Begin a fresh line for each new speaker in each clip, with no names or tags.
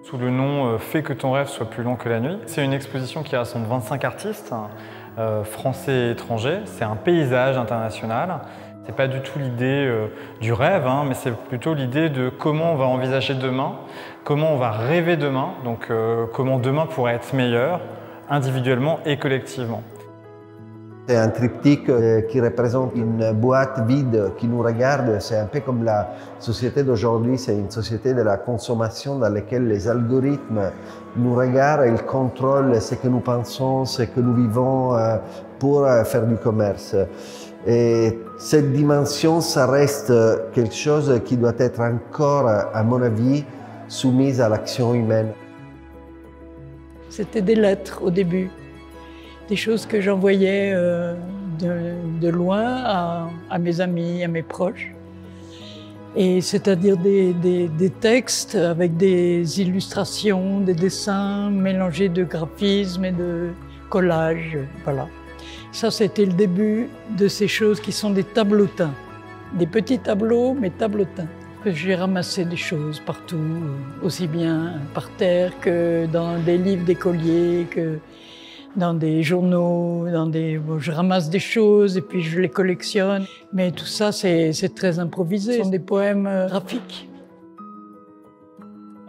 Sous le nom « Fais que ton rêve soit plus long que la nuit ». C'est une exposition qui rassemble 25 artistes, français et étrangers. C'est un paysage international. Ce n'est pas du tout l'idée du rêve, mais c'est plutôt l'idée de comment on va envisager demain, comment on va rêver demain, donc comment demain pourrait être meilleur, individuellement et collectivement.
C'est un triptyque qui représente une boîte vide qui nous regarde. C'est un peu comme la société d'aujourd'hui, c'est une société de la consommation dans laquelle les algorithmes nous regardent et ils contrôlent ce que nous pensons, ce que nous vivons pour faire du commerce. Et cette dimension, ça reste quelque chose qui doit être encore, à mon avis, soumise à l'action humaine.
C'était des lettres au début. Des choses que j'envoyais de loin à mes amis, à mes proches. Et c'est-à-dire des textes avec des illustrations, des dessins mélangés de graphismes et de collages. Voilà. Ça, c'était le début de ces choses qui sont des tableautins. Des petits tableaux, mais tableautins. J'ai ramassé des choses partout, aussi bien par terre que dans des livres d'écoliers, que dans des journaux, je ramasse des choses et puis je les collectionne. Mais tout ça, c'est très improvisé. Ce sont des poèmes graphiques.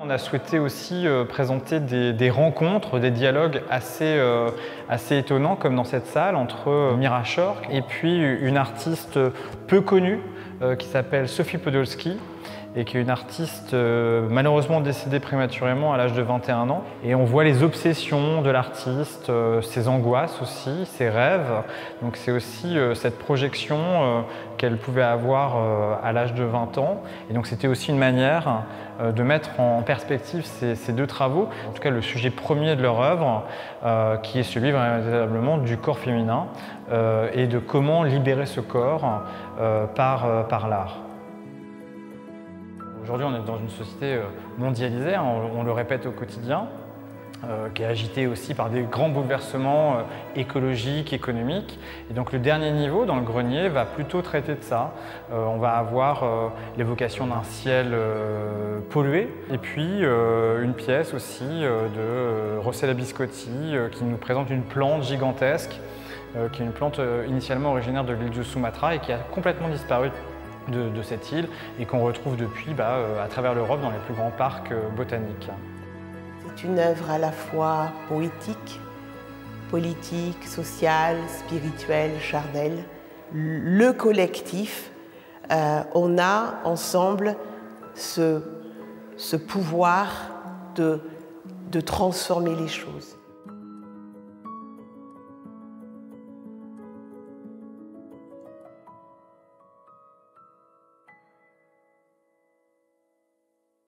On a souhaité aussi présenter des rencontres, des dialogues assez étonnants, comme dans cette salle, entre Mira Shor et puis une artiste peu connue qui s'appelle Sophie Podolski, et qui est une artiste malheureusement décédée prématurément à l'âge de 21 ans. Et on voit les obsessions de l'artiste, ses angoisses aussi, ses rêves. Donc c'est aussi cette projection qu'elle pouvait avoir à l'âge de 20 ans. Et donc c'était aussi une manière de mettre en perspective ces deux travaux, en tout cas le sujet premier de leur œuvre, qui est celui véritablement du corps féminin et de comment libérer ce corps par l'art. Aujourd'hui, on est dans une société mondialisée, on le répète au quotidien, qui est agitée aussi par des grands bouleversements écologiques, économiques. Et donc le dernier niveau, dans le grenier, va plutôt traiter de ça. On va avoir l'évocation d'un ciel pollué, et puis une pièce aussi de Rossella Biscotti qui nous présente une plante gigantesque, qui est une plante initialement originaire de l'île de Sumatra et qui a complètement disparu de cette île et qu'on retrouve depuis à travers l'Europe dans les plus grands parcs botaniques.
C'est une œuvre à la fois poétique, politique, sociale, spirituelle, charnelle. Le collectif, on a ensemble ce pouvoir de transformer les choses.